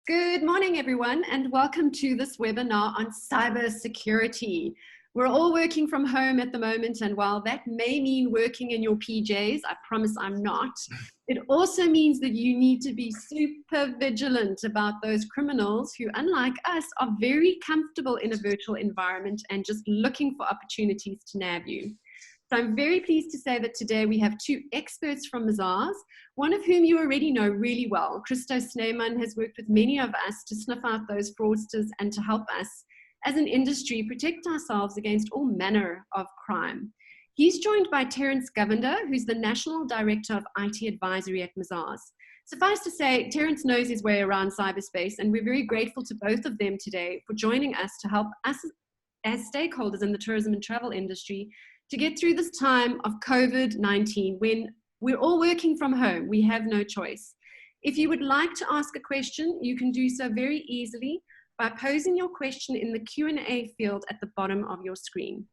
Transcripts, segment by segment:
Good morning, everyone, and welcome to this webinar on cybersecurity. We're all working from home at the moment, and while that may mean working in your PJs, I promise I'm not, it also means that you need to be super vigilant about those criminals who, unlike us, are very comfortable in a virtual environment and just looking for opportunities to nab you. So I'm very pleased to say that today we have two experts from MAZARS, one of whom you already know really well. Christo Snyman has worked with many of us to snuff out those fraudsters and to help us as an industry protect ourselves against all manner of crime. He's joined by Terence Govender, who's the National Director of IT Advisory at MAZARS. Suffice to say, Terence knows his way around cyberspace, and we're very grateful to both of them today for joining us to help us as stakeholders in the tourism and travel industry to get through this time of COVID-19 when we're all working from home. We have no choice. If you would like to ask a question, you can do so very easily by posing your question in the Q&A field at the bottom of your screen.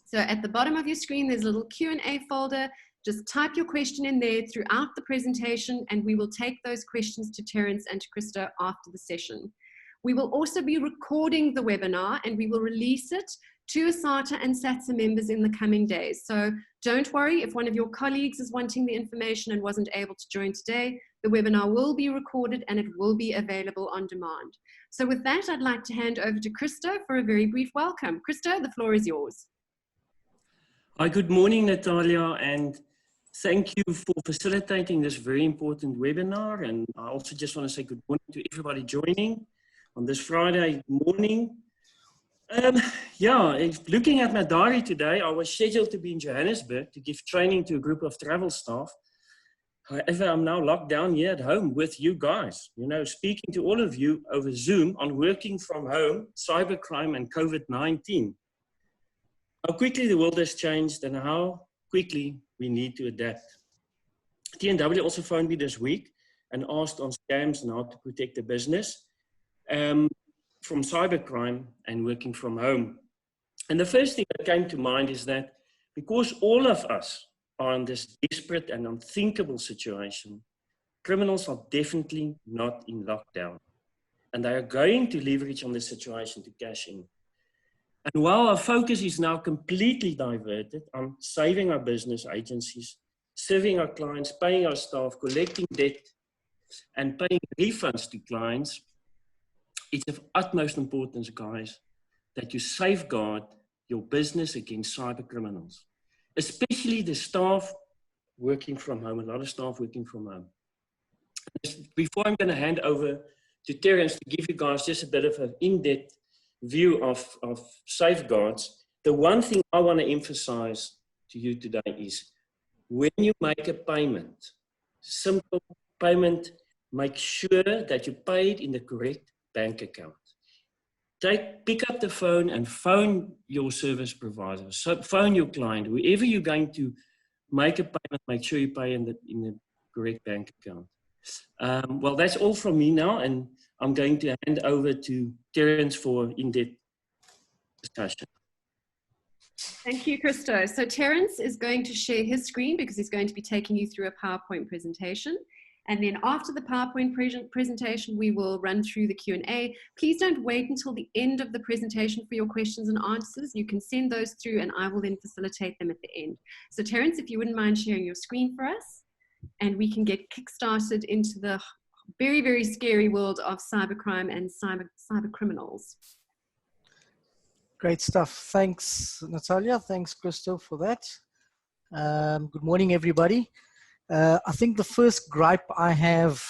So at the bottom of your screen, there's a little Q&A folder. Just type your question in there throughout the presentation, and we will take those questions to Terence and to Christo after the session. We will also be recording the webinar, and we will release it to ASATA and SATSA members in the coming days. So don't worry if one of your colleagues is wanting the information and wasn't able to join today. The webinar will be recorded and it will be available on demand. So with that, I'd like to hand over to Christo for a very brief welcome. Christo, the floor is yours. Hi, good morning, Natalia, and thank you for facilitating this very important webinar. And I also just want to say good morning to everybody joining on this Friday morning. Looking at my diary today, I was scheduled to be in Johannesburg to give training to a group of travel staff. However, I'm now locked down here at home with you guys, speaking to all of you over Zoom on working from home, cybercrime and COVID-19. How quickly the world has changed and how quickly we need to adapt. TNW also phoned me this week and asked on scams and how to protect the business from cybercrime and working from home. And the first thing that came to mind is that because all of us are in this desperate and unthinkable situation, criminals are definitely not in lockdown. And they are going to leverage on this situation to cash in. And while our focus is now completely diverted on saving our business agencies, serving our clients, paying our staff, collecting debt, and paying refunds to clients, it's of utmost importance, guys, that you safeguard your business against cyber criminals, especially the staff working from home, a lot of staff working from home. Before I'm going to hand over to Terence to give you guys just a bit of an in-depth view of safeguards, the one thing I want to emphasize to you today is when you make a payment, simple payment, make sure that you pay it in the correct bank account. Pick up the phone and phone your service provider, so phone your client, whoever you're going to make a payment, make sure you pay in the correct bank account. Well, that's all from me now, and I'm going to hand over to Terence for in-depth discussion. Thank you, Christo. So Terence is going to share his screen because he's going to be taking you through a PowerPoint presentation. And then after the PowerPoint presentation, we will run through the Q&A. Please don't wait until the end of the presentation for your questions and answers. You can send those through and I will then facilitate them at the end. So Terence, if you wouldn't mind sharing your screen for us, and we can get kick-started into the very, very scary world of cybercrime and cyber criminals. Great stuff. Thanks, Natalia. Thanks, Christo, for that. Good morning, everybody. I think the first gripe I have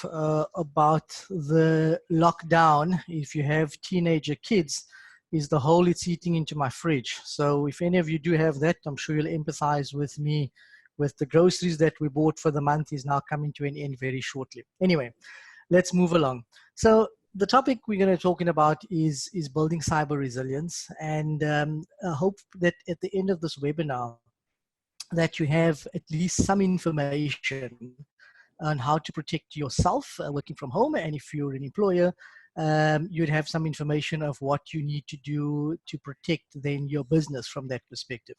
about the lockdown, if you have teenager kids, is the hole it's eating into my fridge. So if any of you do have that, I'm sure you'll empathize with me with the groceries that we bought for the month is now coming to an end very shortly. Anyway, let's move along. So the topic we're going to be talking about is building cyber resilience. And I hope that at the end of this webinar, that you have at least some information on how to protect yourself working from home. And if you're an employer, you'd have some information of what you need to do to protect then your business from that perspective.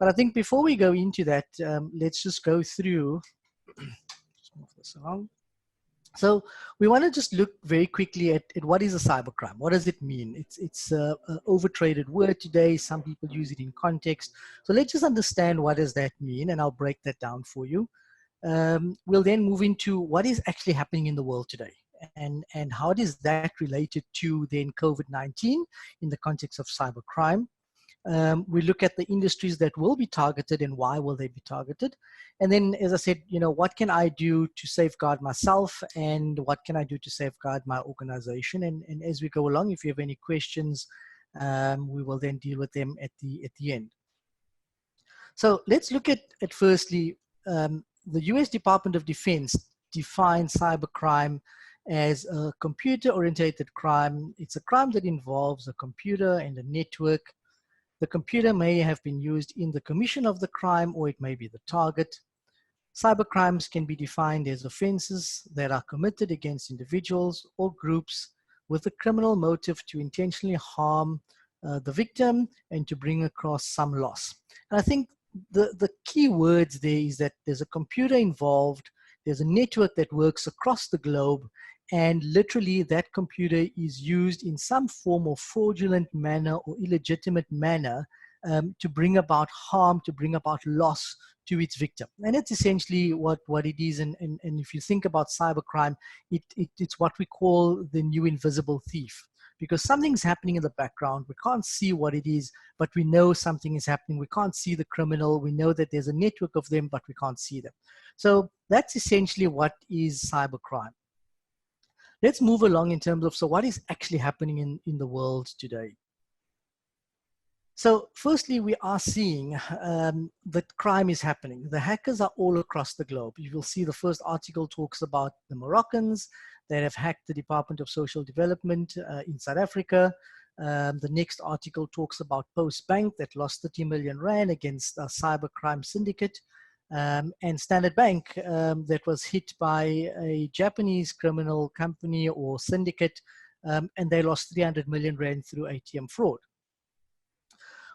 But I think before we go into that, let's just go through, just move this along. So we want to just look very quickly at what is a cybercrime. What does it mean? It's a overtraded word today. Some people use it in context. So let's just understand what does that mean, and I'll break that down for you. We'll then move into what is actually happening in the world today, and how is that related to then COVID-19 in the context of cybercrime. We look at the industries that will be targeted and why will they be targeted. And then, as I said, what can I do to safeguard myself and what can I do to safeguard my organization? And as we go along, if you have any questions, we will then deal with them at the end. So let's look at firstly, the US Department of Defense defines cybercrime as a computer-oriented crime. It's a crime that involves a computer and a network. The computer may have been used in the commission of the crime, or it may be the target. Cybercrimes can be defined as offenses that are committed against individuals or groups with a criminal motive to intentionally harm the victim and to bring across some loss. And I think the key words there is that there's a computer involved, there's a network that works across the globe, and literally that computer is used in some form of fraudulent manner or illegitimate manner to bring about harm, to bring about loss to its victim. And that's essentially what it is. And if you think about cybercrime, it's what we call the new invisible thief. Because something's happening in the background. We can't see what it is, but we know something is happening. We can't see the criminal. We know that there's a network of them, but we can't see them. So that's essentially what is cybercrime. Let's move along in terms of, so what is actually happening in the world today? So firstly, we are seeing that crime is happening. The hackers are all across the globe. You will see the first article talks about the Moroccans that have hacked the Department of Social Development in South Africa. The next article talks about Post Bank that lost 30 million rand against a cybercrime syndicate. And Standard Bank that was hit by a Japanese criminal company or syndicate, and they lost 300 million rand through ATM fraud.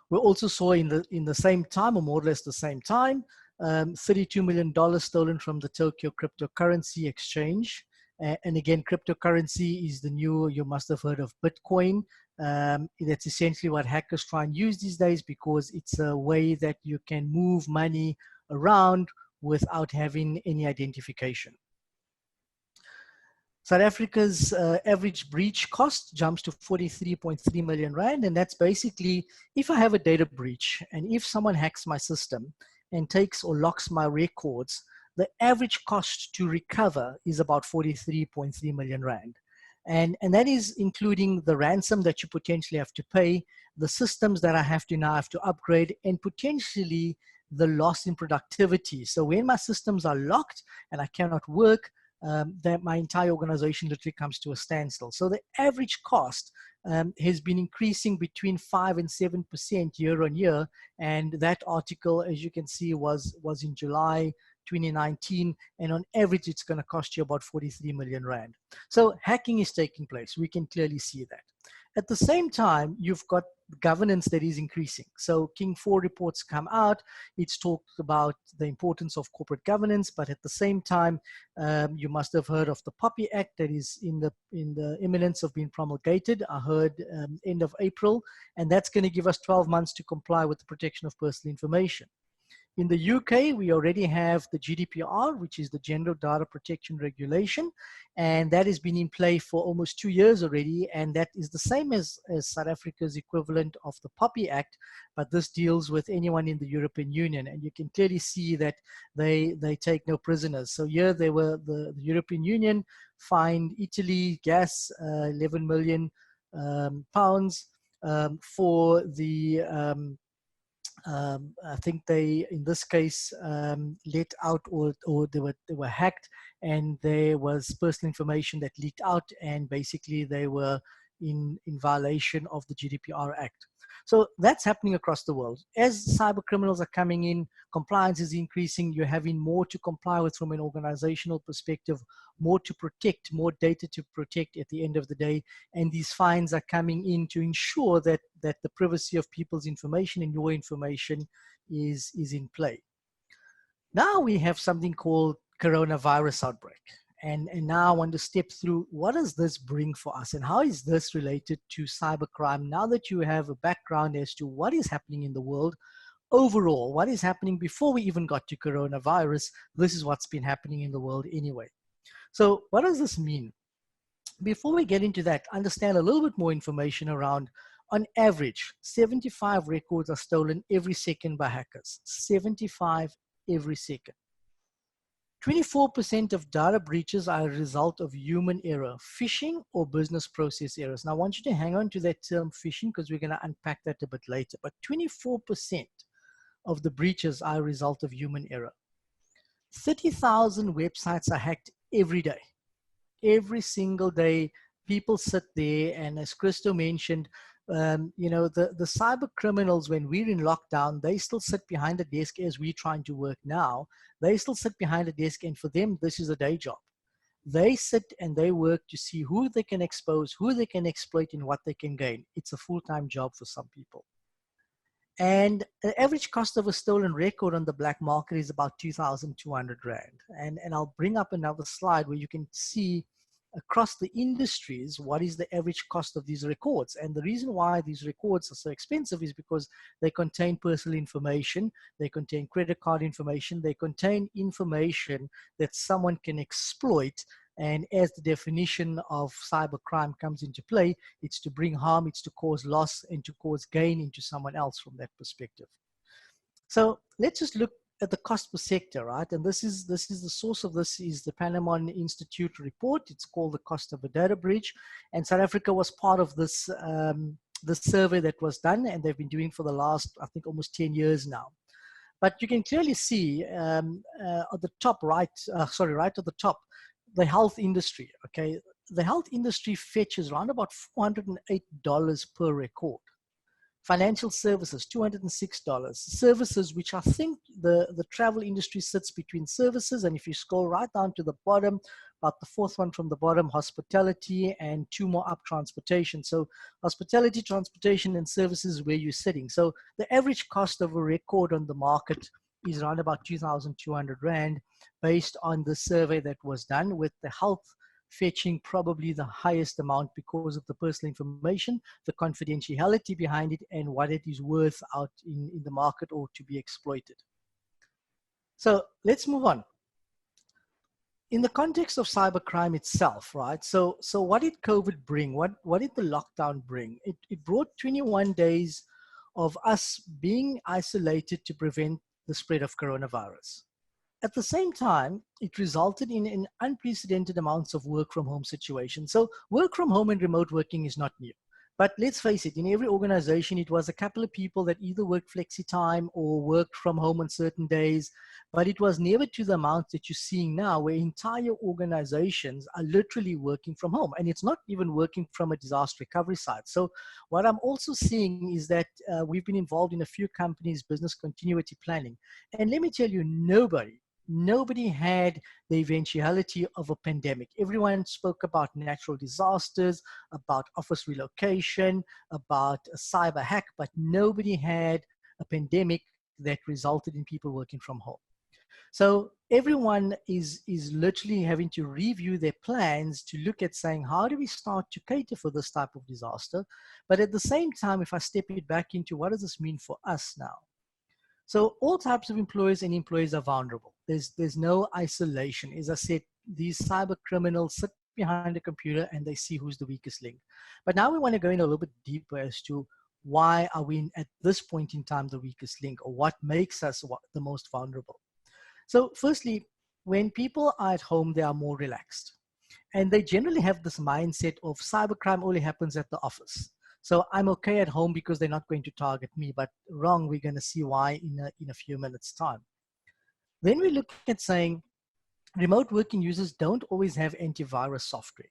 We also saw in the same time, or more or less the same time, $32 million stolen from the Tokyo cryptocurrency exchange. And again, cryptocurrency is the new, you must have heard of Bitcoin. That's essentially what hackers try and use these days because it's a way that you can move money around without having any identification. South Africa's average breach cost jumps to 43.3 million rand, and that's basically if I have a data breach and if someone hacks my system and takes or locks my records, the average cost to recover is about 43.3 million rand. And that is including the ransom that you potentially have to pay, the systems that I have to upgrade, and potentially the loss in productivity. So when my systems are locked and I cannot work, that my entire organization literally comes to a standstill. So the average cost has been increasing between 5 and 7% year on year. And that article, as you can see, was in July 2019, and on average it's going to cost you about 43 million rand. So hacking is taking place. We can clearly see that. At the same time, you've got governance that is increasing. So King 4 reports come out. It's talked about the importance of corporate governance, but at the same time, you must have heard of the POPI Act that is in the imminence of being promulgated. I heard end of April, and that's going to give us 12 months to comply with the protection of personal information. In the UK, we already have the GDPR, which is the General Data Protection Regulation, and that has been in play for almost 2 years already, and that is the same as South Africa's equivalent of the POPI Act, but this deals with anyone in the European Union, and you can clearly see that they take no prisoners. So here they were, the European Union fined Italy gas 11 million pounds for the I think they, in this case, let out or they were hacked, and there was personal information that leaked out, and basically they were in violation of the GDPR Act. So that's happening across the world. As cyber criminals are coming in, compliance is increasing. You're having more to comply with from an organizational perspective, more to protect, more data to protect at the end of the day. And these fines are coming in to ensure that the privacy of people's information and your information is in play. Now we have something called coronavirus outbreak. And now I want to step through what does this bring for us and how is this related to cybercrime now that you have a background as to what is happening in the world overall, what is happening before we even got to coronavirus. This is what's been happening in the world anyway. So what does this mean? Before we get into that, understand a little bit more information around, on average, 75 records are stolen every second by hackers. 75 every second. 24% of data breaches are a result of human error, phishing or business process errors. Now, I want you to hang on to that term phishing because we're going to unpack that a bit later. But 24% of the breaches are a result of human error. 30,000 websites are hacked every day. Every single day, people sit there, and as Christo mentioned, you know, the cyber criminals, when we're in lockdown, they still sit behind the desk as we're trying to work now. They still sit behind the desk, and for them, this is a day job. They sit and they work to see who they can expose, who they can exploit, and what they can gain. It's a full-time job for some people. And the average cost of a stolen record on the black market is about 2,200 Rand. And I'll bring up another slide where you can see across the industries what is the average cost of these records. And the reason why these records are so expensive is because they contain personal information, they contain credit card information, they contain information that someone can exploit. And as the definition of cybercrime comes into play, it's to bring harm, it's to cause loss, and to cause gain into someone else from that perspective. So let's just look at the cost per sector, right? And this is the source of this is the Panama Institute report. It's called the cost of a data breach. And South Africa was part of this, this survey that was done, and they've been doing for the last, I think, almost 10 years now. But you can clearly see at the top right, right at the top, the health industry, okay? The health industry fetches around about $408 per record. Financial services, $206. Services, which I think the travel industry sits between services, and if you scroll right down to the bottom, about the fourth one from the bottom, hospitality, and two more up, transportation. So hospitality, transportation, and services where you're sitting. So the average cost of a record on the market is around about 2,200 Rand based on the survey that was done, with the health fetching probably the highest amount because of the personal information, the confidentiality behind it, and what it is worth out in the market or to be exploited. So let's move on. In the context of cybercrime itself, right? So what did COVID bring? What did the lockdown bring? It brought 21 days of us being isolated to prevent the spread of coronavirus. At the same time, it resulted in an unprecedented amounts of work from home situations. So work from home and remote working is not new. But let's face it, in every organization, it was a couple of people that either worked flexi time or worked from home on certain days. But it was never to the amount that you're seeing now, where entire organizations are literally working from home. And it's not even working from a disaster recovery side. So what I'm also seeing is that we've been involved in a few companies' business continuity planning. And let me tell you, nobody had the eventuality of a pandemic. Everyone spoke about natural disasters, about office relocation, about a cyber hack, but nobody had a pandemic that resulted in people working from home. So everyone is literally having to review their plans to look at saying, how do we start to cater for this type of disaster? But at the same time, if I step it back into what does this mean for us now? So all types of employers and employees are vulnerable. There's no isolation. As I said, these cyber criminals sit behind a computer and they see who's the weakest link. But now we want to go in a little bit deeper as to why are we at this point in time the weakest link, or what makes us the most vulnerable. So firstly, when people are at home, they are more relaxed. And they generally have this mindset of cybercrime only happens at the office. So I'm okay at home because they're not going to target me, but wrong, we're going to see why in a few minutes' time. Then we look at saying remote working users don't always have antivirus software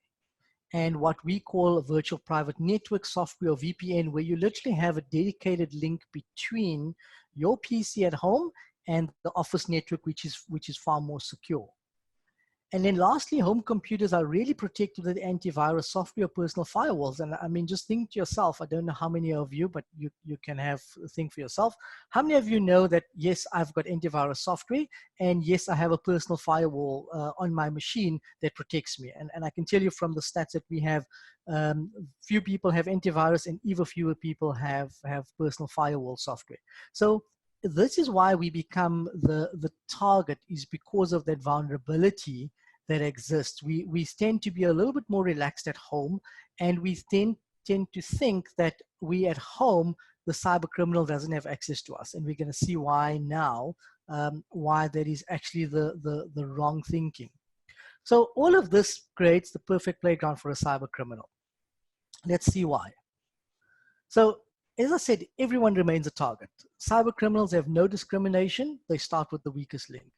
and what we call a virtual private network software, or VPN, where you literally have a dedicated link between your PC at home and the office network, which is far more secure. And then lastly, home computers are really protected with antivirus software or personal firewalls. And I mean, just think to yourself, I don't know how many of you, but you can think for yourself. How many of you know that, yes, I've got antivirus software, and yes, I have a personal firewall on my machine that protects me. And I can tell you from the stats that we have, few people have antivirus and even fewer people have personal firewall software. So this is why we become the target, is because of that vulnerability that exists. We tend to be a little bit more relaxed at home, and we tend to think that we at home, the cyber criminal doesn't have access to us. And we're going to see why now, why that is actually the wrong thinking. So all of this creates the perfect playground for a cyber criminal. Let's see why. So as I said, everyone remains a target. Cyber criminals have no discrimination. They start with the weakest link.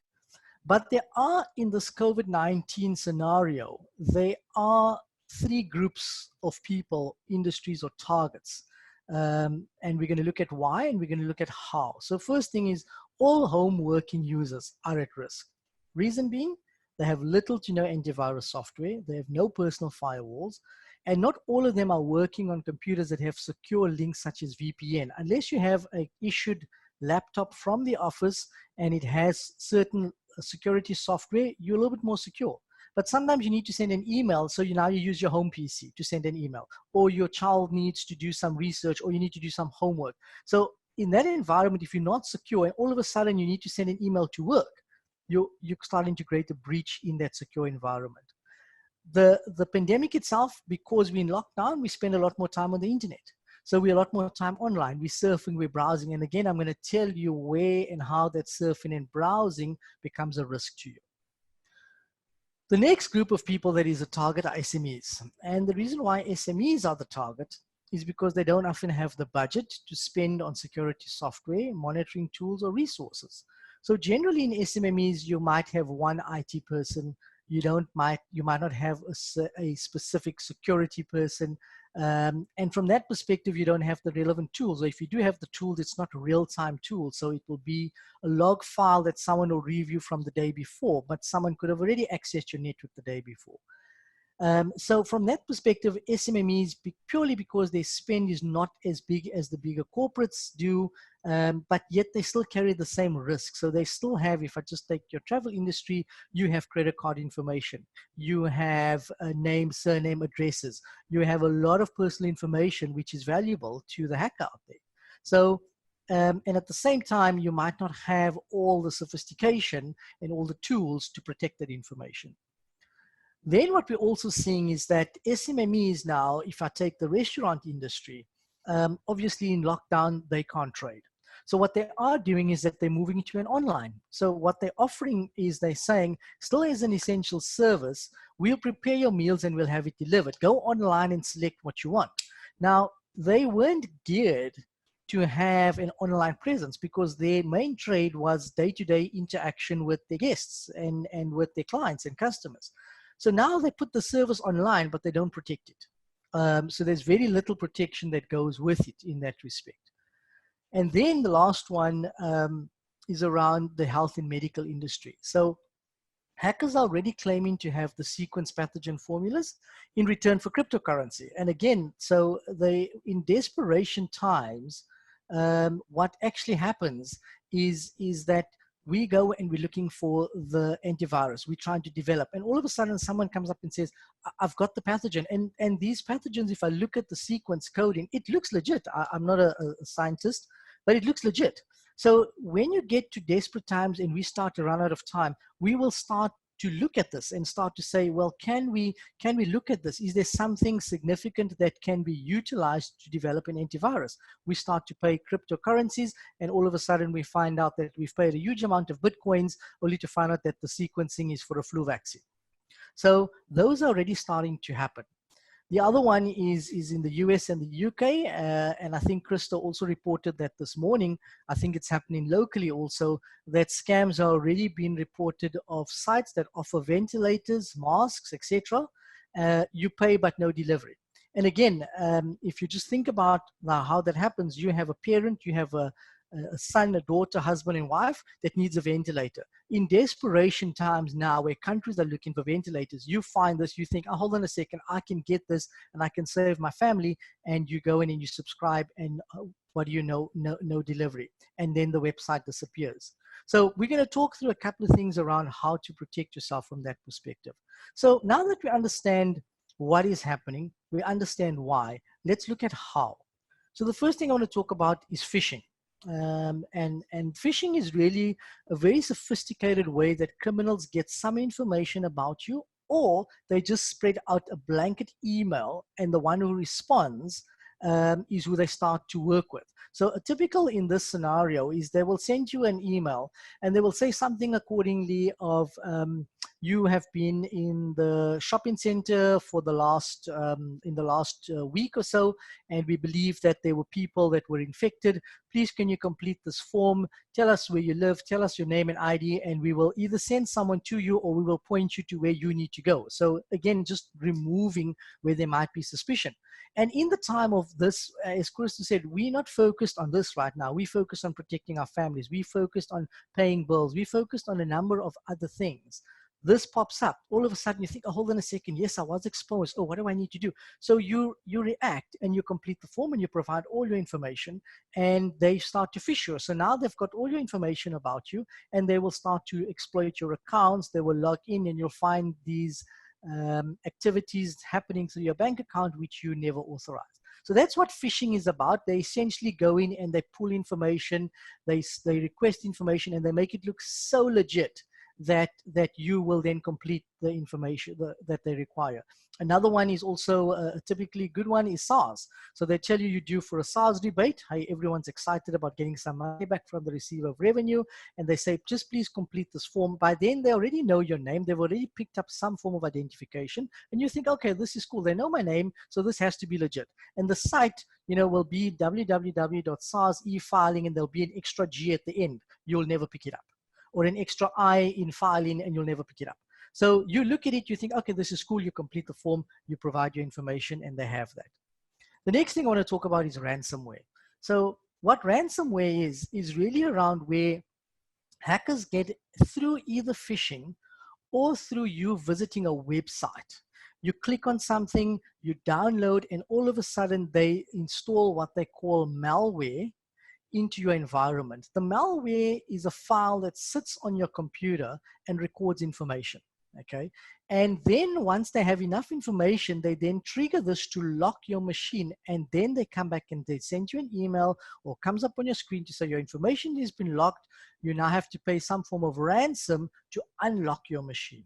But there are, in this COVID-19 scenario, there are three groups of people, industries, or targets. And we're going to look at why, and we're going to look at how. So first thing is, all home working users are at risk. Reason being, they have little to no antivirus software. They have no personal firewalls. And not all of them are working on computers that have secure links such as VPN. Unless you have an issued laptop from the office and it has certain security software, you're a little bit more secure. But sometimes you need to send an email, so now you use your home PC to send an email, or your child needs to do some research, or you need to do some homework. So in that environment, if you're not secure and all of a sudden you need to send an email to work, you're starting to create a breach in that secure environment. The pandemic itself, because we're in lockdown, we spend a lot more time on the internet. So we're a lot more time online. We're surfing, we're browsing. And again, I'm going to tell you where and how that surfing and browsing becomes a risk to you. The next group of people that is a target are SMEs. And the reason why SMEs are the target is because they don't often have the budget to spend on security software, monitoring tools, or resources. So generally in SMEs, you might have one IT person. You might not have a specific security person. And from that perspective, you don't have the relevant tools. Or if you do have the tools, it's not a real-time tool. So it will be a log file that someone will review from the day before, but someone could have already accessed your network the day before. So from that perspective, SMEs, purely because their spend is not as big as the bigger corporates do, but yet they still carry the same risk. So they still have, if I just take your travel industry, you have credit card information, you have name, surname, addresses, you have a lot of personal information which is valuable to the hacker out there. So, and at the same time, you might not have all the sophistication and all the tools to protect that information. Then what we're also seeing is that SMEs now, if I take the restaurant industry, obviously in lockdown, they can't trade. So what they are doing is that they're moving to an online. So what they're offering is they're saying, still as an essential service, we'll prepare your meals and we'll have it delivered. Go online and select what you want. Now, they weren't geared to have an online presence because their main trade was day-to-day interaction with their guests and with their clients and customers. So now they put the service online, but they don't protect it. So there's very little protection that goes with it in that respect. And then the last one is around the health and medical industry. So hackers are already claiming to have the sequence pathogen formulas in return for cryptocurrency. And again, so in desperation times, what actually happens is that we go and we're looking for the antivirus. We're trying to develop. And all of a sudden, someone comes up and says, I've got the pathogen. And these pathogens, if I look at the sequence coding, it looks legit. I'm not a scientist, but it looks legit. So when you get to desperate times and we start to run out of time, we will start to look at this and start to say, well, can we look at this? Is there something significant that can be utilized to develop an antivirus? We start to pay cryptocurrencies, and all of a sudden we find out that we've paid a huge amount of Bitcoins only to find out that the sequencing is for a flu vaccine. So those are already starting to happen. The other one is in the US and the UK, and I think Christo also reported that this morning. I think it's happening locally also, that scams are already being reported of sites that offer ventilators, masks, etc. You pay but no delivery. And again, if you just think about how that happens, you have a parent, you have a a son, a daughter, husband, and wife that needs a ventilator. In desperation times now, where countries are looking for ventilators, you find this, you think, oh, hold on a second, I can get this and I can save my family. And you go in and you subscribe, and what do you know? No delivery. And then the website disappears. So we're going to talk through a couple of things around how to protect yourself from that perspective. So now that we understand what is happening, we understand why, let's look at how. So the first thing I want to talk about is phishing. And phishing is really a very sophisticated way that criminals get some information about you, or they just spread out a blanket email, and the one who responds is who they start to work with. So a typical in this scenario is they will send you an email and they will say something accordingly of, you have been in the shopping center for the last week or so, and we believe that there were people that were infected. Please, can you complete this form? Tell us where you live, tell us your name and ID, and we will either send someone to you or we will point you to where you need to go. So again, just removing where there might be suspicion. And in the time of this, as Christo said, we're not focused on this right now. We focused on protecting our families. We focused on paying bills. We focused on a number of other things. This pops up. All of a sudden you think, oh, hold on a second. Yes, I was exposed. Oh, what do I need to do? So you react and you complete the form and you provide all your information, and they start to phish you. So now they've got all your information about you, and they will start to exploit your accounts. They will log in and you'll find these activities happening through your bank account which you never authorized. So that's what phishing is about. They essentially go in and they pull information, they request information, and they make it look so legit that you will then complete the information that they require. Another one is also a typically good one is SARS. So they tell you you're due for a SARS rebate. Hey, everyone's excited about getting some money back from the receiver of revenue, and they say, just please complete this form. By then they already know your name. They've already picked up some form of identification, and you think, okay, this is cool. They know my name, so this has to be legit. And the site, will be www.SARS e-filing, and there'll be an extra G at the end. You'll never pick it up. Or an extra I in filing, and you'll never pick it up. So you look at it, you think, okay, this is cool. You complete the form, you provide your information, and they have that. The next thing I want to talk about is ransomware. So what ransomware is really around where hackers get through either phishing or through you visiting a website. You click on something, you download, and all of a sudden they install what they call malware into your environment. The malware is a file that sits on your computer and records information, okay? And then once they have enough information, they then trigger this to lock your machine, and then they come back and they send you an email or comes up on your screen to say your information has been locked. You now have to pay some form of ransom to unlock your machine.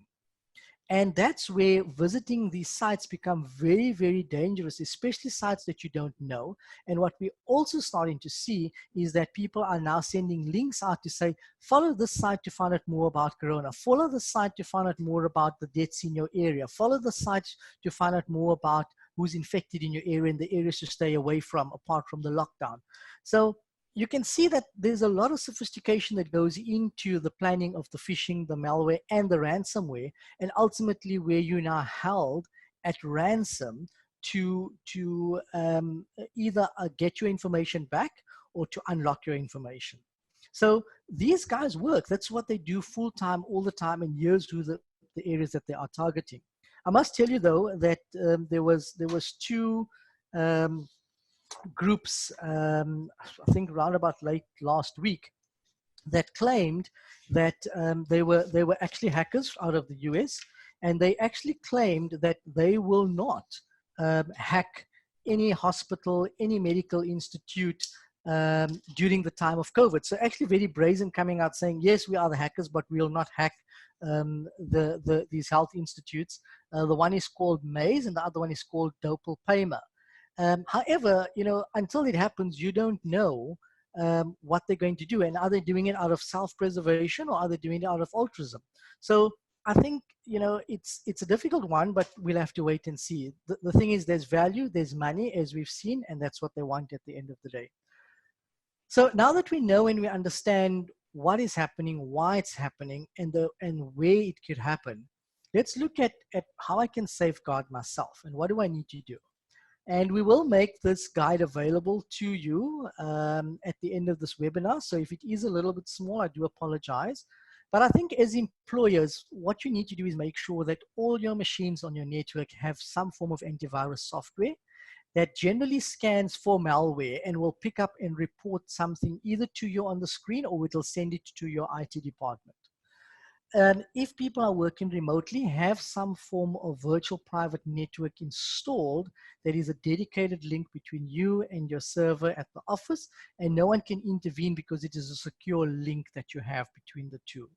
And that's where visiting these sites become very, very dangerous, especially sites that you don't know. And what we're also starting to see is that people are now sending links out to say, follow this site to find out more about Corona. Follow the site to find out more about the deaths in your area. Follow the site to find out more about who's infected in your area and the areas to stay away from, apart from the lockdown. So you can see that there's a lot of sophistication that goes into the planning of the phishing, the malware, and the ransomware, and ultimately where you're now held at ransom to either get your information back or to unlock your information. So these guys work. That's what they do full-time, all the time, and here's who the areas that they are targeting. I must tell you, though, that there was two groups, I think around about late last week, that claimed that they were actually hackers out of the US, and they actually claimed that they will not hack any hospital, any medical institute during the time of COVID. So actually very brazen, coming out saying, yes, we are the hackers, but we will not hack these health institutes. The one is called MAZARS and the other one is called Doppelpaymer. However, until it happens, you don't know what they're going to do. And are they doing it out of self-preservation, or are they doing it out of altruism? So I think, it's a difficult one, but we'll have to wait and see. The thing is, there's value, there's money, as we've seen, and that's what they want at the end of the day. So now that we know and we understand what is happening, why it's happening, and where it could happen, let's look at how I can safeguard myself and what do I need to do. And we will make this guide available to you at the end of this webinar. So if it is a little bit small, I do apologize. But I think as employers, what you need to do is make sure that all your machines on your network have some form of antivirus software that generally scans for malware and will pick up and report something either to you on the screen, or it will send it to your IT department. If people are working remotely, have some form of virtual private network installed that is a dedicated link between you and your server at the office, and no one can intervene because it is a secure link that you have between the two.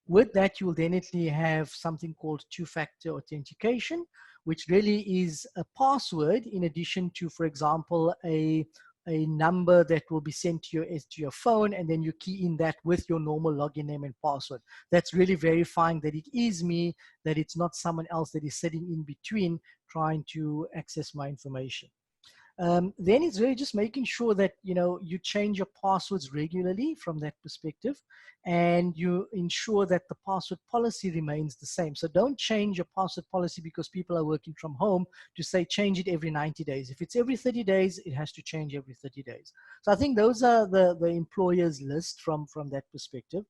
With that, you will definitely have something called two-factor authentication, which really is a password in addition to, for example, a number that will be sent to your phone, and then you key in that with your normal login name and password. That's really verifying that it is me, that it's not someone else that is sitting in between trying to access my information. Then it's really just making sure that you change your passwords regularly from that perspective, and you ensure that the password policy remains the same. So don't change your password policy because people are working from home to say change it every 90 days. If it's every 30 days, it has to change every 30 days. So I think those are the employer's list from that perspective.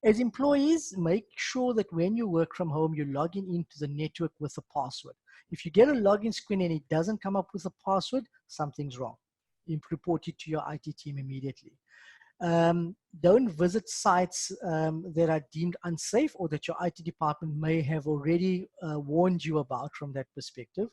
As employees, make sure that when you work from home, you log into the network with a password. If you get a login screen and it doesn't come up with a password, something's wrong. You report it to your IT team immediately. Don't visit sites that are deemed unsafe or that your IT department may have already warned you about from that perspective.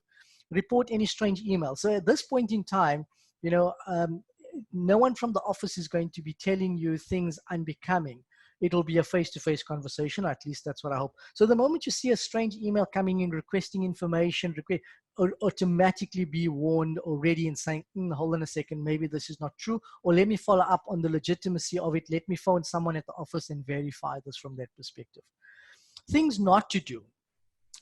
Report any strange emails. So at this point in time, no one from the office is going to be telling you things unbecoming. It'll be a face-to-face conversation, or at least that's what I hope. So the moment you see a strange email coming in requesting information, automatically be warned already and saying, hold on a second, maybe this is not true, or let me follow up on the legitimacy of it. Let me phone someone at the office and verify this from that perspective. Things not to do.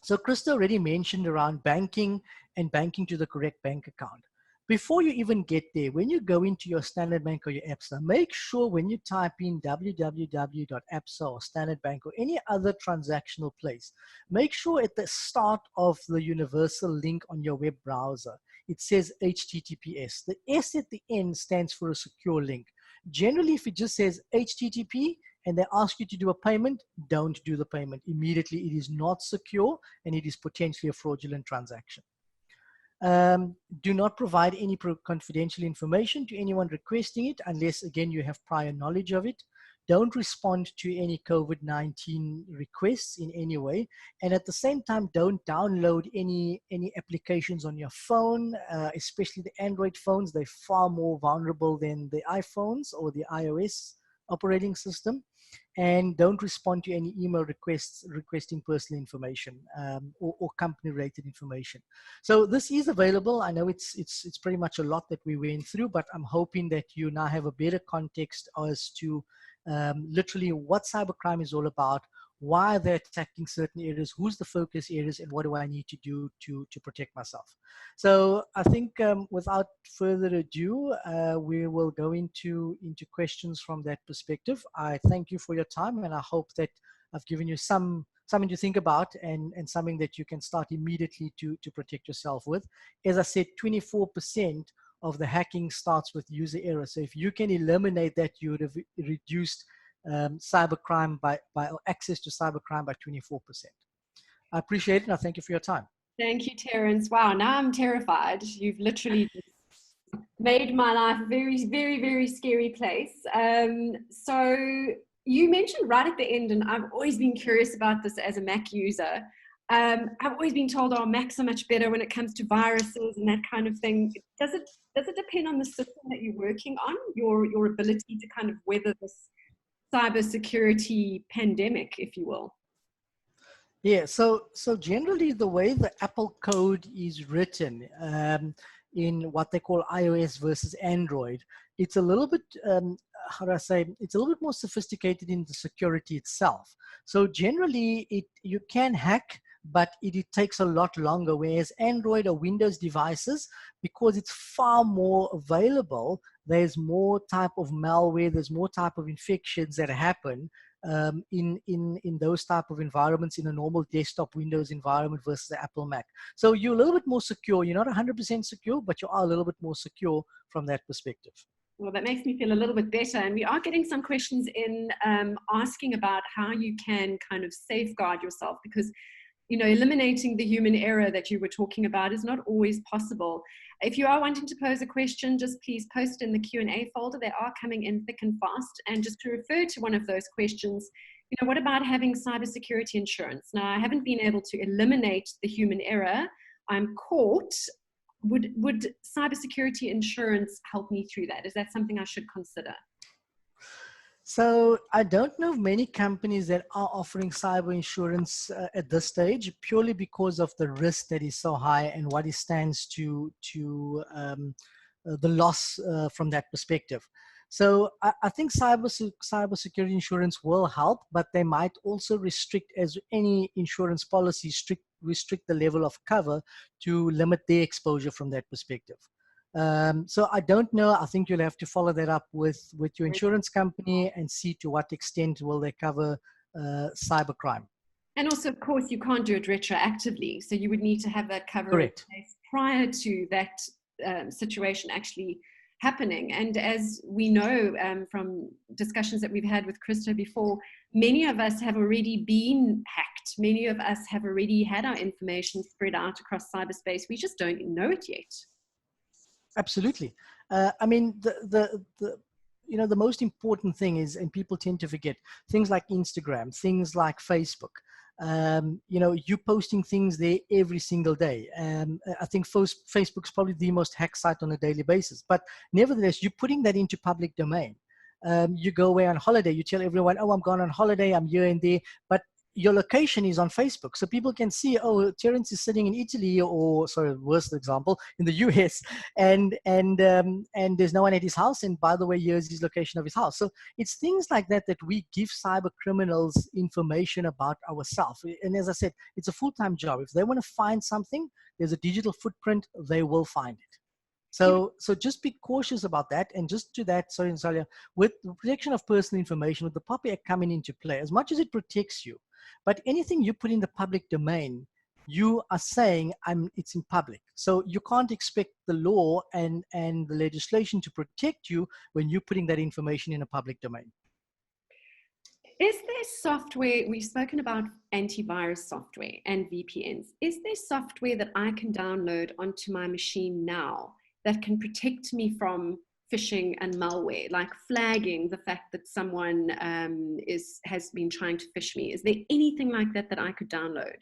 So Christo already mentioned around banking and banking to the correct bank account. Before you even get there, when you go into your Standard Bank or your ABSA, make sure when you type in www.absa or Standard Bank or any other transactional place, make sure at the start of the universal link on your web browser, it says HTTPS. The S at the end stands for a secure link. Generally, if it just says HTTP and they ask you to do a payment, don't do the payment. Immediately, it is not secure and it is potentially a fraudulent transaction. Do not provide any confidential information to anyone requesting it unless, again, you have prior knowledge of it. Don't respond to any COVID-19 requests in any way. And at the same time, don't download any applications on your phone, especially the Android phones. They're far more vulnerable than the iPhones or the iOS operating system. And don't respond to any email requests requesting personal information or company-related information. So this is available. I know it's pretty much a lot that we went through, but I'm hoping that you now have a better context as to literally what cybercrime is all about, why they're attacking certain areas, who's the focus areas, and what do I need to do to protect myself. So I think without further ado, we will go into questions from that perspective. I thank you for your time, and I hope that I've given you something to think about and something that you can start immediately to protect yourself with. As I said, 24% of the hacking starts with user error. So if you can eliminate that, you would have reduced cybercrime by access to cybercrime by 24%. I appreciate it, and I thank you for your time. Thank you, Terence. Wow, now I'm terrified. You've literally made my life a very, very, very scary place. So you mentioned right at the end, and I've always been curious about this as a Mac user. I've always been told, oh, Macs are much better when it comes to viruses and that kind of thing. Does it depend on the system that you're working on, your ability to kind of weather this cybersecurity pandemic, if you will? Yeah, so generally the way the Apple code is written in what they call iOS versus Android, it's a little bit, how do I say, it's a little bit more sophisticated in the security itself. So generally you can hack, but it takes a lot longer, whereas Android or Windows devices, because it's far more available, there's more type of malware, there's more type of infections that happen in those type of environments in a normal desktop Windows environment versus the Apple Mac. So you're a little bit more secure. You're not 100% secure, but you are a little bit more secure from that perspective. Well, that makes me feel a little bit better. And we are getting some questions in asking about how you can kind of safeguard yourself, because, you know, eliminating the human error that you were talking about is not always possible. If you are wanting to pose a question, just please post in the Q&A folder. They are coming in thick and fast. And just to refer to one of those questions, you know, what about having cybersecurity insurance? Now, I haven't been able to eliminate the human error. I'm caught. Would cybersecurity insurance help me through that? Is that something I should consider? So I don't know of many companies that are offering cyber insurance at this stage, purely because of the risk that is so high and what it stands to the loss from that perspective. So I think cybersecurity insurance will help, but they might also restrict, as any insurance policy, restrict the level of cover to limit their exposure from that perspective. So I don't know. I think you'll have to follow that up with your insurance company and see to what extent will they cover cybercrime. And also, of course, you can't do it retroactively. So you would need to have that cover in place prior to that situation actually happening. And as we know from discussions that we've had with Christo before, many of us have already been hacked. Many of us have already had our information spread out across cyberspace. We just don't know it yet. Absolutely. I mean, you know, the most important thing is, and people tend to forget, things like Instagram, things like Facebook. You know, you posting things there every single day. I think Facebook's probably the most hacked site on a daily basis. But nevertheless, you're putting that into public domain. You go away on holiday, you tell everyone, oh, I'm gone on holiday, I'm here and there. But your location is on Facebook, so people can see, oh, Terence is sitting in Italy, or, sorry, worst example, in the US, and there's no one at his house, and by the way, here's his location of his house. So it's things like that that we give cyber criminals information about ourselves. And as I said, it's a full-time job. If they want to find something, there's a digital footprint, they will find it. So just be cautious about that. And just to that, sorry, Natalia, with the protection of personal information, with the POPI Act coming into play, as much as it protects you, but anything you put in the public domain, you are saying it's in public. So you can't expect the law and the legislation to protect you when you're putting that information in a public domain. Is there software, we've spoken about antivirus software and VPNs. Is there software that I can download onto my machine now that can protect me from phishing and malware, like flagging the fact that someone has been trying to phish me? Is there anything like that that I could download?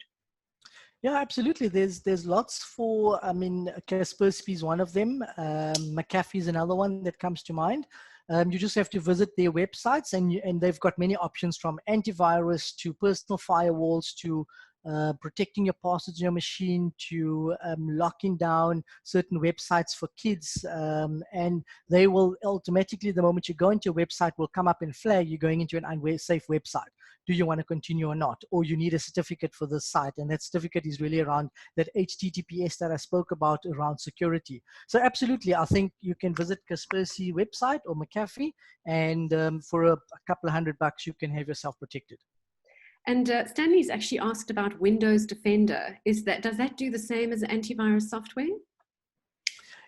Yeah, absolutely. There's lots for, I mean, Kaspersky is one of them. McAfee is another one that comes to mind. You just have to visit their websites, and they've got many options, from antivirus to personal firewalls to protecting your passwords in your machine, to locking down certain websites for kids, and they will automatically, the moment you go into a website, will come up and flag you're going into an unsafe website. Do you want to continue or not? Or you need a certificate for this site, and that certificate is really around that HTTPS that I spoke about around security. So absolutely, I think you can visit Kaspersky website or McAfee, and for a couple of $100 you can have yourself protected. And Stanley's actually asked about Windows Defender. Does that do the same as antivirus software?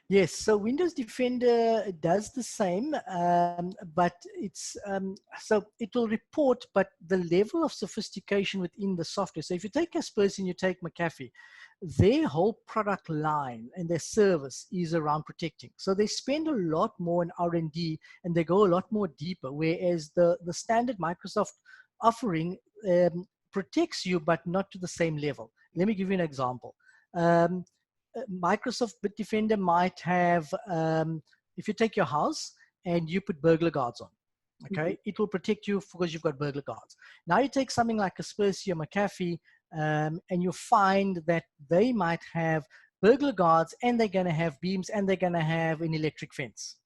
Yes, so Windows Defender does the same, but it's so it will report, but the level of sophistication within the software. So if you take Kaspersky and you take McAfee, their whole product line and their service is around protecting. So they spend a lot more in R&D, and they go a lot more deeper, whereas the standard Microsoft offering protects you, but not to the same level. Let me give you an example. Microsoft Bitdefender might have, if you take your house and you put burglar guards on, okay, it will protect you because you've got burglar guards. Now you take something like Kaspersky or McAfee, and you find that they might have burglar guards, and they're going to have beams, and they're going to have an electric fence.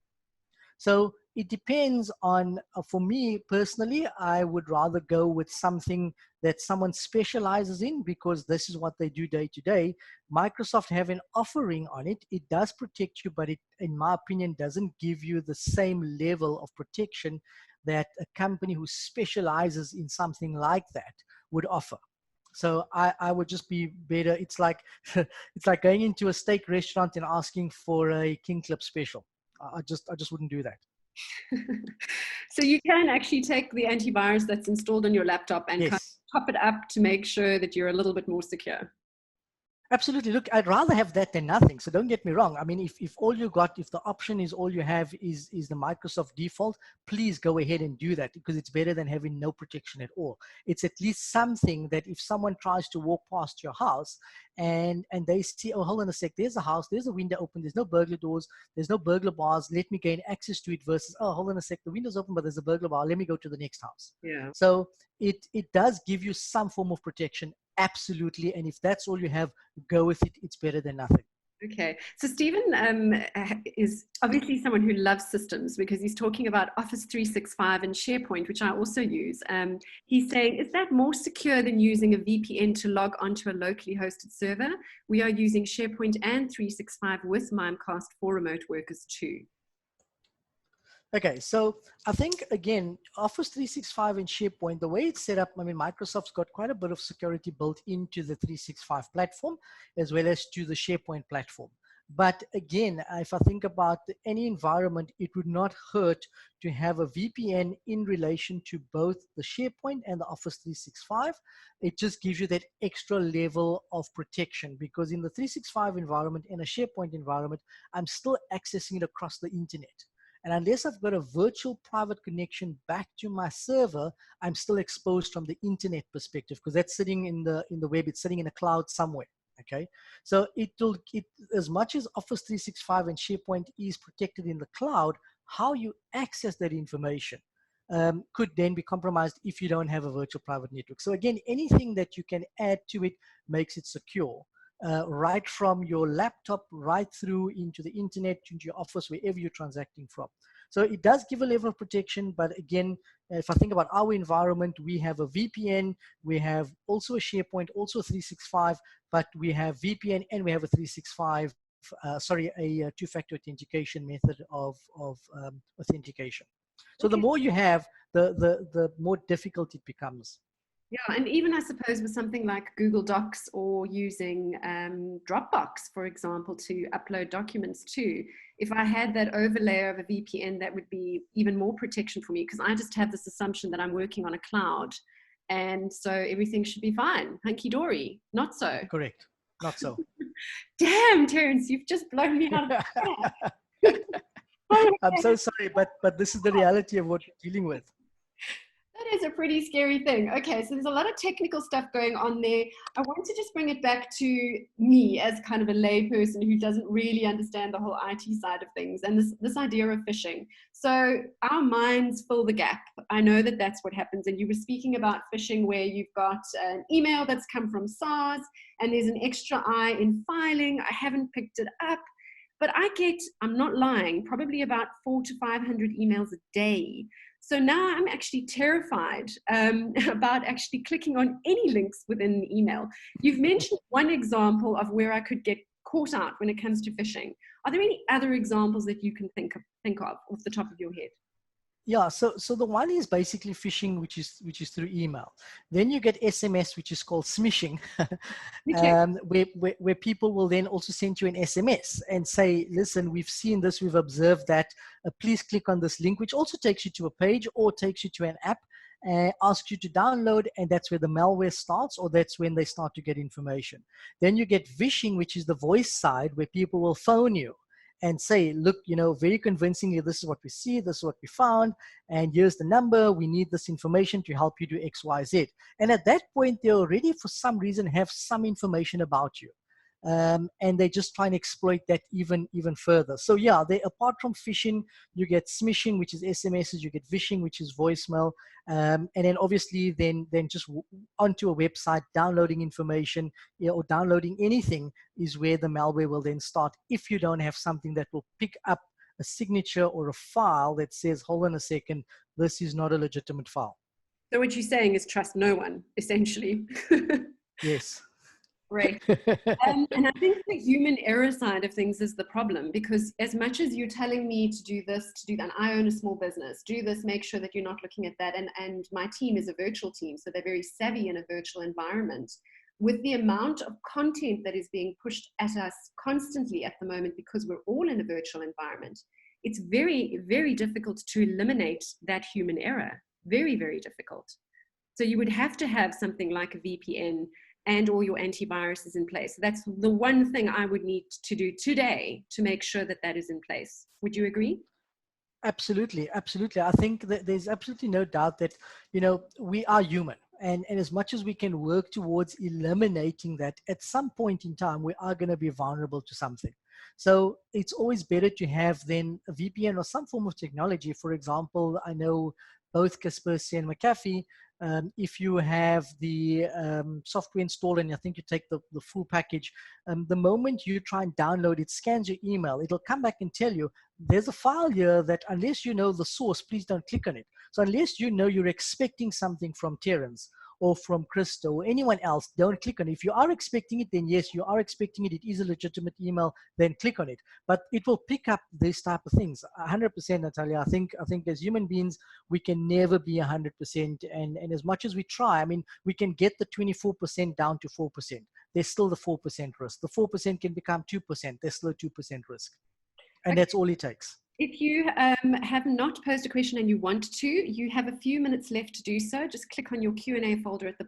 So it depends on, for me personally, I would rather go with something that someone specializes in, because this is what they do day to day. Microsoft have an offering on it. It does protect you, but it, in my opinion, doesn't give you the same level of protection that a company who specializes in something like that would offer. So I would just be better. It's like it's like going into a steak restaurant and asking for a King Clip special. I just wouldn't do that. So you can actually take the antivirus that's installed on your laptop and kind of top it up to make sure that you're a little bit more secure. Absolutely. Look, I'd rather have that than nothing. So don't get me wrong. I mean, if all you got, if the option is all you have is the Microsoft default, please go ahead and do that, because it's better than having no protection at all. It's at least something that if someone tries to walk past your house and they see, oh, hold on a sec, there's a house, there's a window open, there's no burglar doors, there's no burglar bars, let me gain access to it, versus, oh, hold on a sec, the window's open, but there's a burglar bar, let me go to the next house. Yeah. So it does give you some form of protection. Absolutely. And if that's all you have, go with it. It's better than nothing. Okay. So Stephen is obviously someone who loves systems, because he's talking about Office 365 and SharePoint, which I also use. He's saying, is that more secure than using a VPN to log onto a locally hosted server? We are using SharePoint and 365 with Mimecast for remote workers too. Okay, so I think, again, Office 365 and SharePoint, the way it's set up, I mean, Microsoft's got quite a bit of security built into the 365 platform, as well as to the SharePoint platform. But again, if I think about any environment, it would not hurt to have a VPN in relation to both the SharePoint and the Office 365. It just gives you that extra level of protection, because in the 365 environment and a SharePoint environment, I'm still accessing it across the internet. And unless I've got a virtual private connection back to my server, I'm still exposed from the internet perspective, because that's sitting in the web, it's sitting in a cloud somewhere. Okay, so it as much as Office 365 and SharePoint is protected in the cloud, how you access that information could then be compromised if you don't have a virtual private network. So again, anything that you can add to it makes it secure. Right from your laptop, right through into the internet, into your office, wherever you're transacting from. So it does give a level of protection, but again, if I think about our environment, we have a VPN, we have also a SharePoint, also a 365, but we have VPN and we have a 365, a two-factor authentication method of authentication. So the more you have, the more difficult it becomes. Yeah, and even I suppose with something like Google Docs or using Dropbox, for example, to upload documents to, if I had that overlay of a VPN, that would be even more protection for me, because I just have this assumption that I'm working on a cloud, and so everything should be fine, hunky-dory. Not so. Correct. Not so. Damn, Terence, you've just blown me out of the I'm so sorry, but this is the reality of what you're dealing with. That is a pretty scary thing. Okay, so there's a lot of technical stuff going on there. I want to just bring it back to me as kind of a lay person who doesn't really understand the whole IT side of things, and this idea of phishing. So our minds fill the gap. I know that that's what happens, and you were speaking about phishing where you've got an email that's come from SARS and there's an extra I in filing. I haven't picked it up, but I'm not lying, probably about 400 to 500 emails a day. So now I'm actually terrified about actually clicking on any links within the email. You've mentioned one example of where I could get caught out when it comes to phishing. Are there any other examples that you can think of off the top of your head? Yeah, so the one is basically phishing, which is through email. Then you get SMS, which is called smishing, where people will then also send you an SMS and say, listen, we've seen this, we've observed that, please click on this link, which also takes you to a page or takes you to an app, asks you to download, and that's where the malware starts, or that's when they start to get information. Then you get vishing, which is the voice side, where people will phone you and say, look, very convincingly, this is what we see, this is what we found, and here's the number, we need this information to help you do X, Y, Z. And at that point, they already, for some reason, have some information about you. And they just try and exploit that even further. So yeah, apart from phishing, you get smishing, which is SMSs, you get vishing, which is voicemail, and then obviously then just onto a website, downloading information, or downloading anything is where the malware will then start, if you don't have something that will pick up a signature or a file that says, hold on a second, this is not a legitimate file. So what you're saying is trust no one, essentially. Yes. Great. And I think the human error side of things is the problem, because as much as you're telling me to do this, to do that, and I own a small business, do this, make sure that you're not looking at that. And my team is a virtual team, so they're very savvy in a virtual environment. With the amount of content that is being pushed at us constantly at the moment, because we're all in a virtual environment, it's very, very difficult to eliminate that human error. Very, very difficult. So you would have to have something like a VPN and all your antivirus is in place. So that's the one thing I would need to do today to make sure that that is in place. Would you agree? Absolutely, absolutely. I think that there's absolutely no doubt that, you know, we are human. And as much as we can work towards eliminating that, at some point in time, we are going to be vulnerable to something. So it's always better to have then a VPN or some form of technology. For example, I know both Kaspersky and McAfee, if you have the software installed and I think you take the full package, the moment you try and download it, scans your email, it'll come back and tell you, there's a file here that unless you know the source, please don't click on it. So unless you know you're expecting something from Terence or from Christo or anyone else, don't click on it. If you are expecting it, then yes, you are expecting it. It is a legitimate email, then click on it. But it will pick up these type of things. 100%, Natalia. I think as human beings, we can never be 100%. And as much as we try, I mean, we can get the 24% down to 4%. There's still the 4% risk. The 4% can become 2%. There's still a 2% risk. And that's all it takes. If you have not posed a question and you want to, you have a few minutes left to do so. Just click on your Q&A folder at the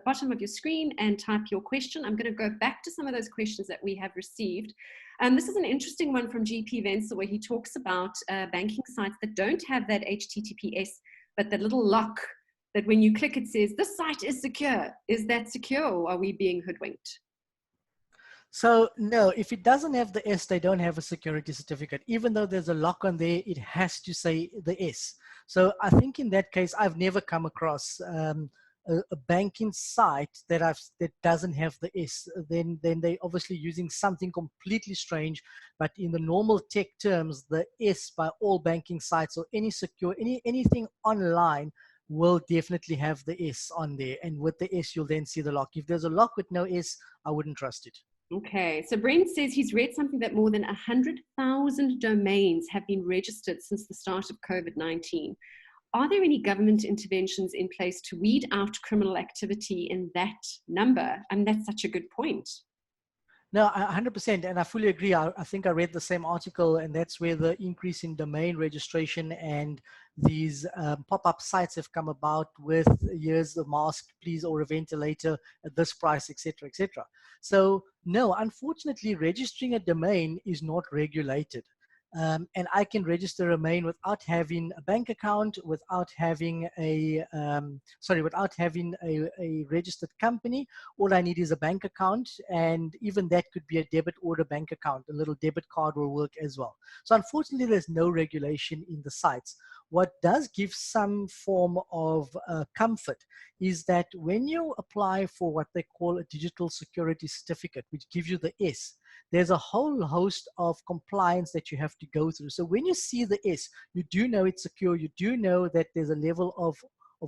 bottom of your screen and type your question. I'm going to go back to some of those questions that we have received. This is an interesting one from GP Venser, where he talks about banking sites that don't have that HTTPS, but the little lock that when you click it says, this site is secure. Is that secure, or are we being hoodwinked? So no, if it doesn't have the S, they don't have a security certificate. Even though there's a lock on there, it has to say the S. So I think in that case, I've never come across a banking site that doesn't have the S. Then they're obviously using something completely strange. But in the normal tech terms, the S by all banking sites or anything online will definitely have the S on there. And with the S, you'll then see the lock. If there's a lock with no S, I wouldn't trust it. Okay, so Brent says he's read something that more than 100,000 domains have been registered since the start of COVID-19. Are there any government interventions in place to weed out criminal activity in that number? And that's such a good point. No, 100%, and I fully agree. I think I read the same article, and that's where the increase in domain registration and these pop-up sites have come about with, here's the mask, please, or a ventilator at this price, etc., etc. So no, unfortunately, registering a domain is not regulated. And I can register a domain without having a bank account, without having a registered company. All I need is a bank account, and even that could be a debit or a bank account. A little debit card will work as well. So unfortunately, there's no regulation in the sites. What does give some form of comfort is that when you apply for what they call a digital security certificate, which gives you the S, there's a whole host of compliance that you have to go through. So when you see the S, you do know it's secure. You do know that there's a level of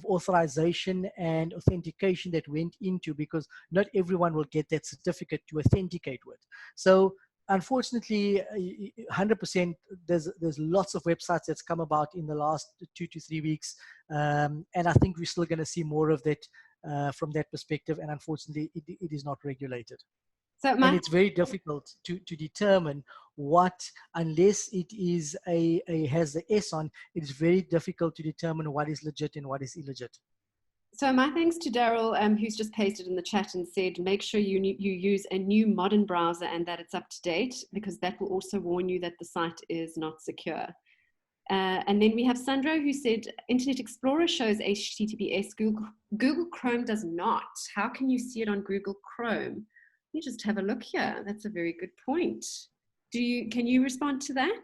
authorization and authentication that went into, because not everyone will get that certificate to authenticate with. So unfortunately, 100%, there's lots of websites that's come about in the last 2 to 3 weeks. And I think we're still going to see more of that from that perspective. And unfortunately, it is not regulated. So and it's very difficult to determine what, unless it is has the S on, it's very difficult to determine what is legit and what is illegit. So my thanks to Daryl, who's just pasted in the chat and said, make sure you use a new modern browser and that it's up to date, because that will also warn you that the site is not secure. And then we have Sandro, who said, Internet Explorer shows HTTPS, Google Chrome does not. How can you see it on Google Chrome? You just have a look here. That's a very good point. Can you respond to that,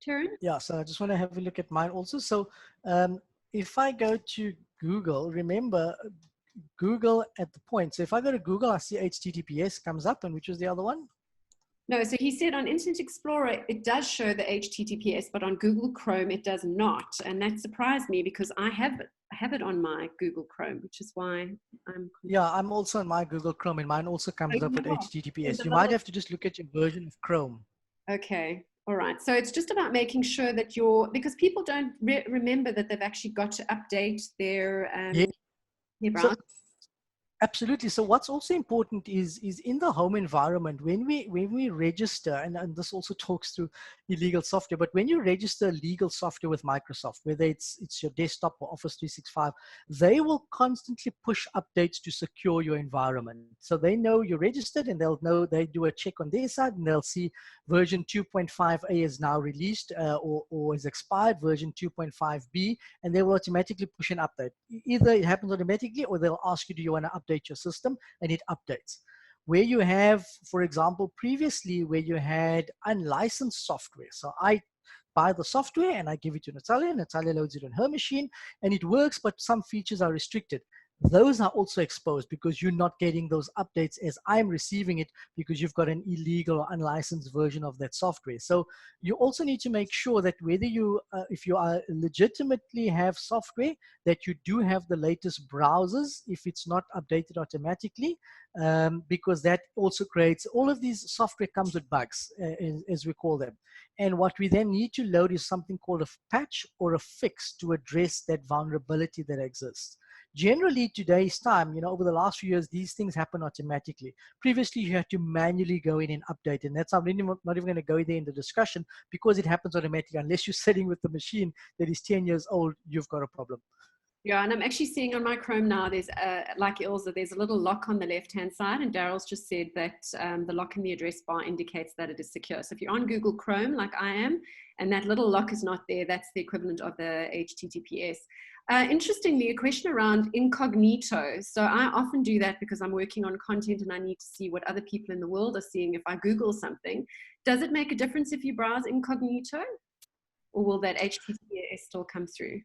Terence? Yeah, so I just want to have a look at mine also. So if I go to Google, remember Google at the point. So if I go to Google, I see HTTPS comes up, and which was the other one? No, so he said on Internet Explorer, it does show the HTTPS, but on Google Chrome, it does not. And that surprised me because I have it on my Google Chrome, which is why I'm... Yeah, I'm also on my Google Chrome, and mine also comes up with HTTPS. You might have to just look at your version of Chrome. Okay. All right. So it's just about making sure that because people don't remember that they've actually got to update their browser. Absolutely. So what's also important is in the home environment, when we register, and this also talks to illegal software, but when you register legal software with Microsoft, whether it's your desktop or Office 365, they will constantly push updates to secure your environment. So they know you're registered, and they'll know, they do a check on their side, and they'll see version 2.5a is now released or is expired, version 2.5b, and they will automatically push an update. Either it happens automatically, or they'll ask you, do you want to update your system, and it updates. Where you have, for example, previously where you had unlicensed software. So I buy the software and I give it to Natalia. Natalia loads it on her machine and it works, but some features are restricted. Those are also exposed because you're not getting those updates as I'm receiving it, because you've got an illegal or unlicensed version of that software. So you also need to make sure that whether you, if you are legitimately have software, that you do have the latest browsers if it's not updated automatically, because that also creates, all of these software comes with bugs, as we call them. And what we then need to load is something called a patch or a fix to address that vulnerability that exists. Generally, today's time, over the last few years, these things happen automatically. Previously, you had to manually go in and update, and that's, I'm not even going to go there in the discussion, because it happens automatically. Unless you're sitting with the machine that is 10 years old, you've got a problem. Yeah, and I'm actually seeing on my Chrome now, there's like Ilza, there's a little lock on the left-hand side, and Daryl's just said that the lock in the address bar indicates that it is secure. So if you're on Google Chrome, like I am, and that little lock is not there, that's the equivalent of the HTTPS. Interestingly, a question around incognito. So I often do that because I'm working on content and I need to see what other people in the world are seeing if I Google something. Does it make a difference if you browse incognito, or will that HTTPS still come through?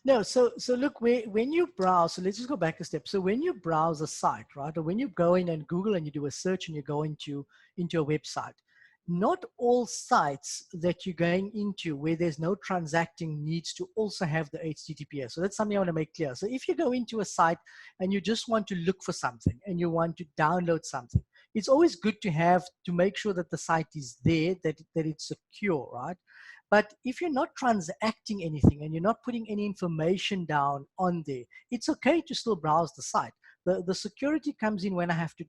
No, so look, when you browse, so let's just go back a step. So when you browse a site, right, or when you go in and Google and you do a search and you go into a website, not all sites that you're going into where there's no transacting needs to also have the HTTPS. So that's something I want to make clear. So if you go into a site and you just want to look for something and you want to download something, it's always good to make sure that the site is there, that it's secure, right? But if you're not transacting anything and you're not putting any information down on there, it's okay to still browse the site. The security comes in when I have to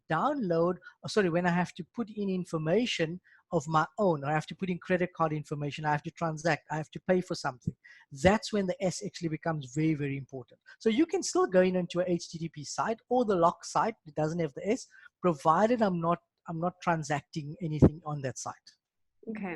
when I have to put in information of my own, or I have to put in credit card information, I have to transact, I have to pay for something. That's when the S actually becomes very, very important. So you can still go into a HTTP site or the lock site that doesn't have the S, provided I'm not transacting anything on that site. Okay,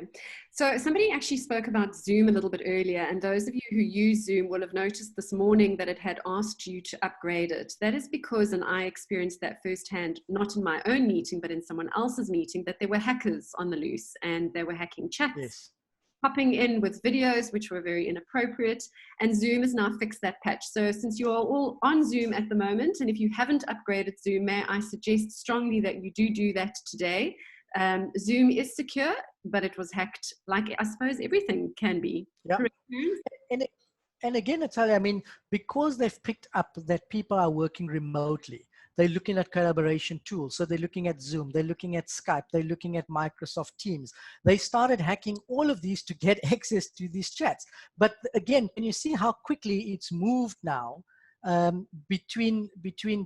so somebody actually spoke about Zoom a little bit earlier, and those of you who use Zoom will have noticed this morning that it had asked you to upgrade it. That is because, and I experienced that firsthand, not in my own meeting, but in someone else's meeting, that there were hackers on the loose and they were hacking chats, yes, popping in with videos which were very inappropriate, and Zoom has now fixed that patch. So since you are all on Zoom at the moment, and if you haven't upgraded Zoom, may I suggest strongly that you do that today. Zoom is secure, but it was hacked, like I suppose everything can be. Yeah. And again, Natalia, I mean, because they've picked up that people are working remotely, they're looking at collaboration tools. So they're looking at Zoom, they're looking at Skype, they're looking at Microsoft Teams. They started hacking all of these to get access to these chats. But again, can you see how quickly it's moved now? Between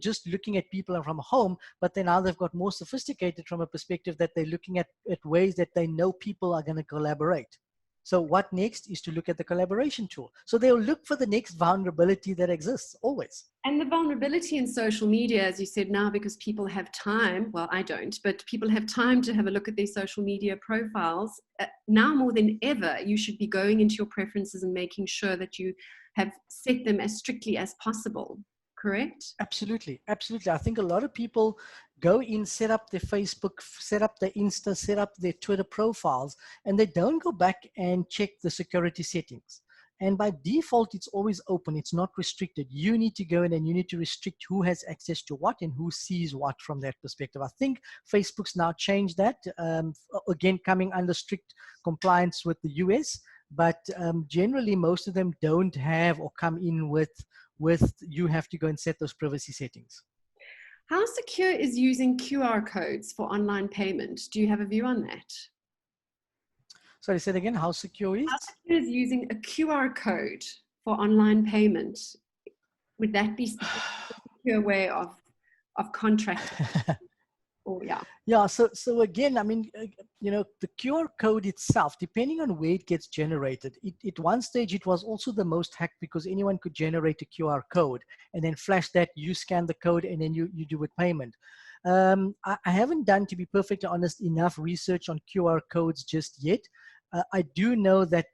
just looking at people from home, but then now they've got more sophisticated from a perspective that they're looking at ways that they know people are going to collaborate. So what next is to look at the collaboration tool. So they'll look for the next vulnerability that exists always. And the vulnerability in social media, as you said, now because people have time, well, I don't, but people have time to have a look at their social media profiles. Now more than ever, you should be going into your preferences and making sure that you have set them as strictly as possible, correct? Absolutely, absolutely. I think a lot of people go in, set up their Facebook, set up their Insta, set up their Twitter profiles, and they don't go back and check the security settings. And by default, it's always open. It's not restricted. You need to go in and you need to restrict who has access to what and who sees what from that perspective. I think Facebook's now changed that, again, coming under strict compliance with the US. But generally, most of them don't have or come in with you have to go and set those privacy settings. How secure is using QR codes for online payment? Do you have a view on that? Sorry, say it again. How secure is? How secure is using a QR code for online payment? Would that be a secure way of contracting? Oh, yeah. Yeah. So again, I mean, the QR code itself, depending on where it gets generated, at one stage it was also the most hacked because anyone could generate a QR code and then flash that. You scan the code and then you do a payment. I haven't done, to be perfectly honest, enough research on QR codes just yet. I do know that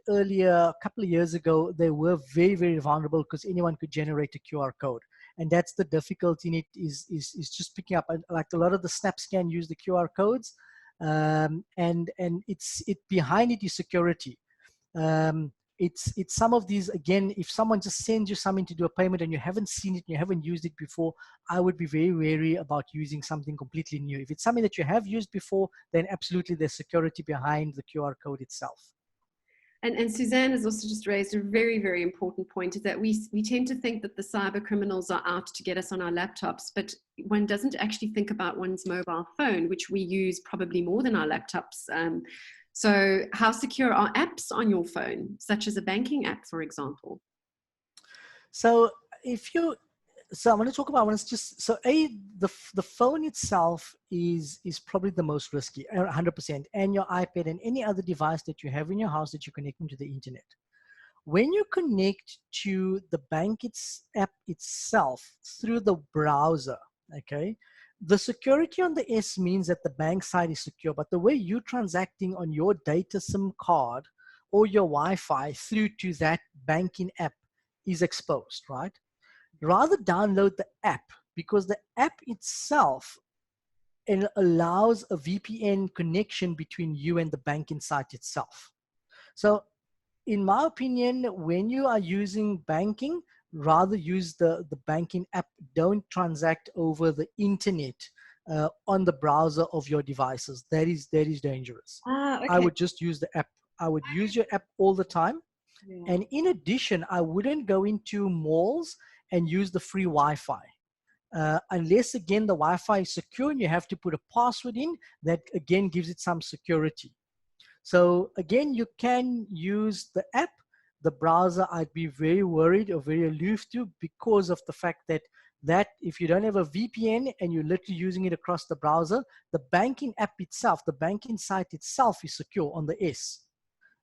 earlier, a couple of years ago, they were very, very vulnerable because anyone could generate a QR code. And that's the difficulty in it is just picking up. Like a lot of the SnapScan use the QR codes, and behind it is security. It's some of these, again, if someone just sends you something to do a payment and you haven't seen it, you haven't used it before, I would be very wary about using something completely new. If it's something that you have used before, then absolutely there's security behind the QR code itself. And Suzanne has also just raised a very, very important point, is that we tend to think that the cyber criminals are out to get us on our laptops, but one doesn't actually think about one's mobile phone, which we use probably more than our laptops. So how secure are apps on your phone, such as a banking app, for example? So I'm going to talk about the phone itself is probably the most risky, 100%, and your iPad and any other device that you have in your house that you connect into the internet. When you connect to the app itself through the browser, okay, the security on the S means that the bank side is secure, but the way you're transacting on your data SIM card or your Wi-Fi through to that banking app is exposed, right? Rather download the app, because the app itself allows a VPN connection between you and the banking site itself. So in my opinion, when you are using banking, rather use the banking app. Don't transact over the internet on the browser of your devices. That is dangerous. Okay. I would just use the app. I would use your app all the time. Yeah. And in addition, I wouldn't go into malls and use the free Wi-Fi. Unless, again, the Wi-Fi is secure and you have to put a password in, that again gives it some security. So again, you can use the app. The browser, I'd be very worried or very aloof to, because of the fact that if you don't have a VPN and you're literally using it across the browser, the banking app itself, the banking site itself is secure on the S.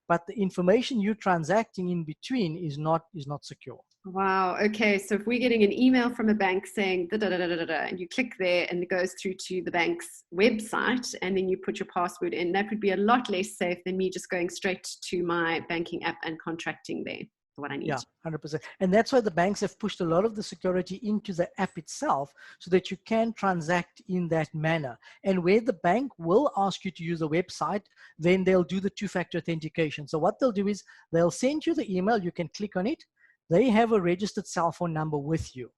But the information you're transacting in between is not secure. Wow. Okay. So if we're getting an email from a bank saying da, da, da, da, da, da, and you click there and it goes through to the bank's website and then you put your password in, that would be a lot less safe than me just going straight to my banking app and contracting there for what I need. Yeah, 100%. And that's why the banks have pushed a lot of the security into the app itself so that you can transact in that manner. And where the bank will ask you to use a website, then they'll do the two-factor authentication. So what they'll do is they'll send you the email, you can click on it. They have a registered cell phone number with you.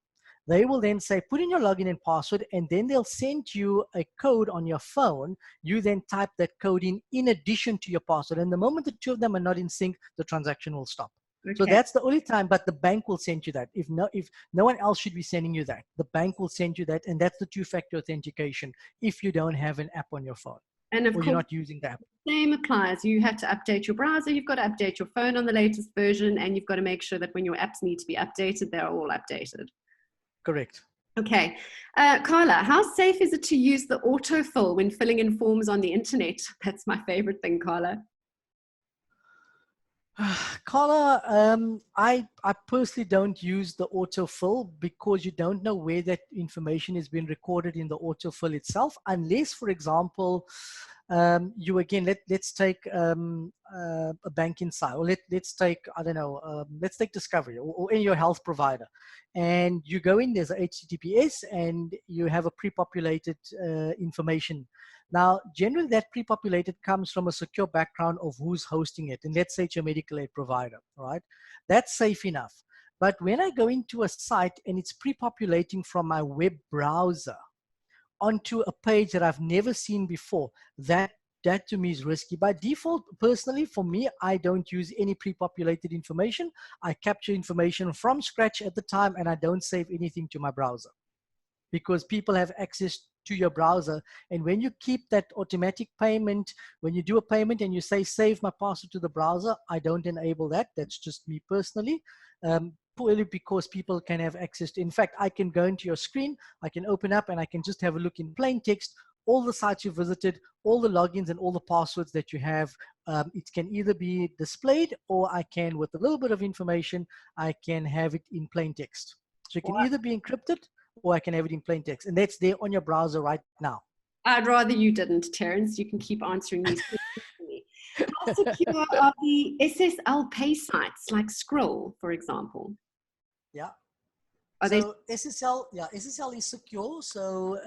They will then say, put in your login and password, and then they'll send you a code on your phone. You then type that code in addition to your password. And the moment the two of them are not in sync, the transaction will stop. Okay. So that's the only time, but the bank will send you that. If no one else should be sending you that, the bank will send you that. And that's the two-factor authentication if you don't have an app on your phone. And of course, you're not using the app. Same applies. You have to update your browser. You've got to update your phone on the latest version, and you've got to make sure that when your apps need to be updated, they're all updated. Correct. Okay. Carla, how safe is it to use the autofill when filling in forms on the internet? That's my favorite thing, Carla. Carla, I personally don't use the autofill because you don't know where that information has been recorded in the autofill itself, unless, for example, you again, let's take a banking site, or let's take, I don't know, let's take Discovery or any your health provider, and you go in, there's a HTTPS and you have a pre-populated information. Now, generally that pre-populated comes from a secure background of who's hosting it. And let's say it's your medical aid provider, right? That's safe enough. But when I go into a site and it's pre-populating from my web browser onto a page that I've never seen before, that to me is risky. By default, personally, for me, I don't use any pre-populated information. I capture information from scratch at the time, and I don't save anything to my browser, because people have access to your browser. And when you keep that automatic payment, when you do a payment and you say, save my password to the browser, I don't enable that. That's just me personally. Purely because people can have access to, in fact, I can go into your screen, I can open up and I can just have a look in plain text, all the sites you visited, all the logins and all the passwords that you have. It can either be displayed, or I can, with a little bit of information, I can have it in plain text. So it can either be encrypted or I can have it in plain text, and that's there on your browser right now. I'd rather you didn't, Terence. You can keep answering these questions for me. How secure are the SSL pay sites like Skrill, for example? Yeah. Are so SSL, yeah, SSL is secure. So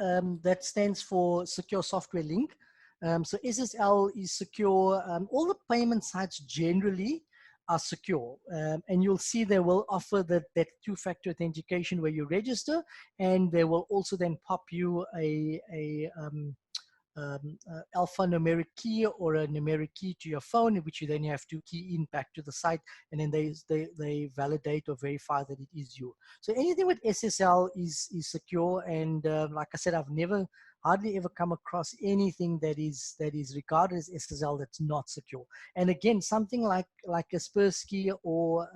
that stands for Secure Software Link. So SSL is secure. All the payment sites generally are secure, and you'll see they will offer that two-factor authentication where you register, and they will also then pop you a alphanumeric key or a numeric key to your phone, which you then have to key in back to the site, and then they validate or verify that it is you. So anything with SSL is secure, and like I said, I've hardly ever come across anything that is regarded as SSL that's not secure. And again, something like Kaspersky or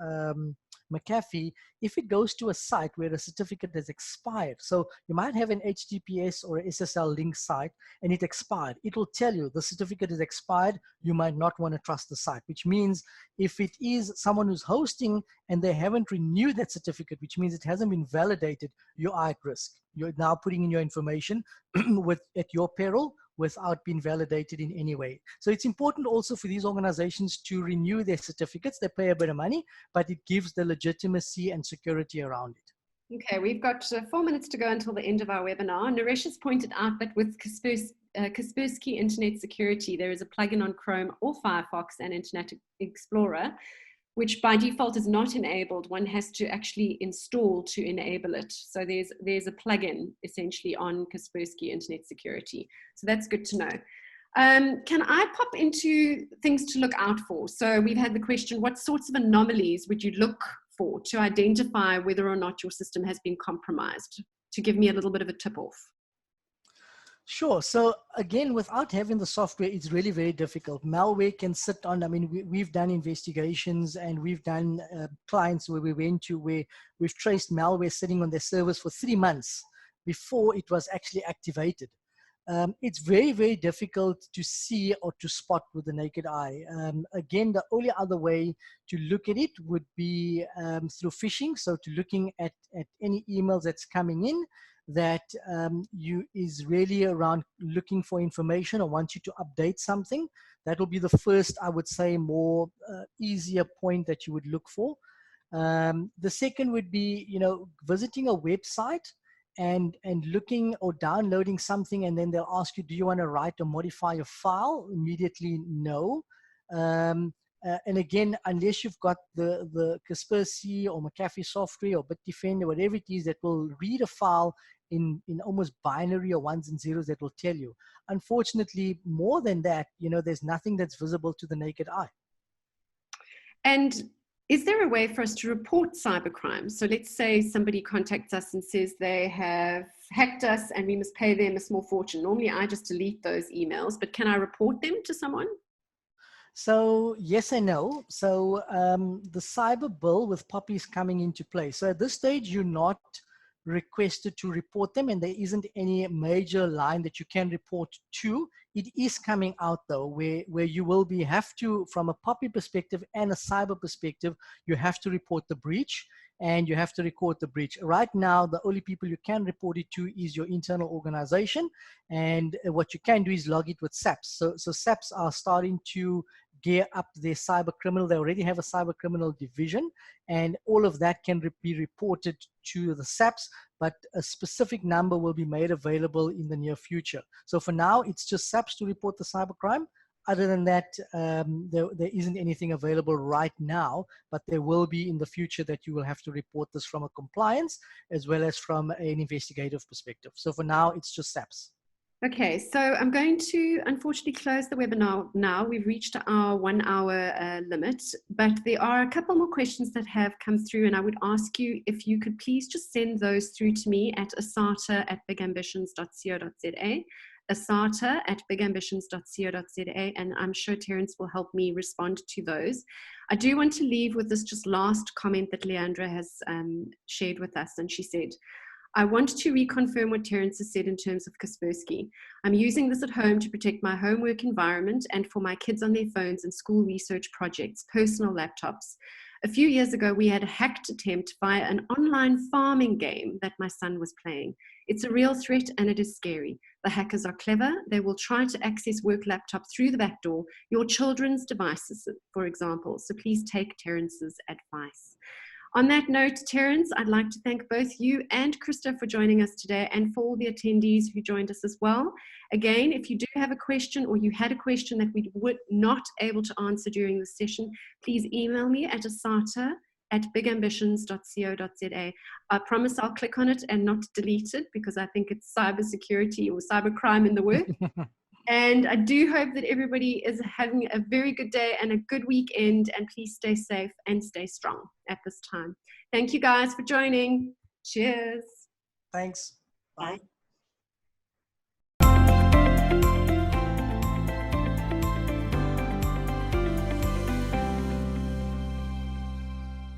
McAfee, if it goes to a site where a certificate has expired, so you might have an HTTPS or SSL link site and it expired, it will tell you the certificate is expired. You might not want to trust the site, which means if it is someone who's hosting and they haven't renewed that certificate, which means it hasn't been validated, you're at risk. You're now putting in your information at your peril without being validated in any way. So it's important also for these organizations to renew their certificates. They pay a bit of money, but it gives the legitimacy and security around it. Okay, we've got 4 minutes to go until the end of our webinar. Naresh has pointed out that with Kaspersky Internet Security, there is a plugin on Chrome or Firefox and Internet Explorer, which by default is not enabled. One has to actually install to enable it. So there's a plugin essentially on Kaspersky Internet Security. So that's good to know. Can I pop into things to look out for? So we've had the question, what sorts of anomalies would you look for to identify whether or not your system has been compromised? To give me a little bit of a tip off. Sure. So again, without having the software, it's really very difficult. Malware can sit on, I mean, we've done investigations and we've done clients where we went to where we've traced malware sitting on their servers for 3 months before it was actually activated. It's very, very difficult to see or to spot with the naked eye. Again, the only other way to look at it would be through phishing. So to looking at any emails that's coming in that is really around looking for information or wants you to update something. That will be the first, I would say, more easier point that you would look for. The second would be, visiting a website and looking or downloading something, and then they'll ask you, do you want to write or modify your file? Immediately, no. And again, unless you've got the Kaspersky or McAfee software or Bitdefender, whatever it is that will read a file in almost binary or ones and zeros, that will tell you. Unfortunately, more than that, there's nothing that's visible to the naked eye. And is there a way for us to report cybercrime? So let's say somebody contacts us and says they have hacked us and we must pay them a small fortune. Normally, I just delete those emails, but can I report them to someone? So yes and no. So the cyber bill with POPI is coming into play. So at this stage, you're not requested to report them, and there isn't any major line that you can report to. It is coming out though, where you will have to, from a POPI perspective and a cyber perspective, you have to report the breach and you have to record the breach. Right now, the only people you can report it to is your internal organization, and what you can do is log it with SAPs. So SAPs are starting to gear up their cyber criminal. They already have a cyber criminal division, and all of that can be reported to the SAPs, but a specific number will be made available in the near future. So for now, it's just SAPs to report the cybercrime. Other than that, there isn't anything available right now, but there will be in the future that you will have to report this from a compliance as well as from an investigative perspective. So for now, it's just SAPs. Okay, so I'm going to unfortunately close the webinar now. We've reached our 1 hour limit, but there are a couple more questions that have come through, and I would ask you if you could please just send those through to me at asata@bigambitions.co.za, asata@bigambitions.co.za, and I'm sure Terence will help me respond to those. I do want to leave with this just last comment that Leandra has shared with us, and she said, I want to reconfirm what Terence has said in terms of Kaspersky. I'm using this at home to protect my homework environment and for my kids on their phones and school research projects, personal laptops. A few years ago, we had a hacked attempt via an online farming game that my son was playing. It's a real threat and it is scary. The hackers are clever. They will try to access work laptop through the back door, your children's devices, for example. So please take Terence's advice. On that note, Terence, I'd like to thank both you and Christo for joining us today, and for all the attendees who joined us as well. Again, if you do have a question or you had a question that we were not able to answer during the session, please email me at asata@bigambitions.co.za. I promise I'll click on it and not delete it, because I think it's cybersecurity or cybercrime in the work. And I do hope that everybody is having a very good day and a good weekend, and please stay safe and stay strong at this time. Thank you guys for joining. Cheers. Thanks. Bye. Bye.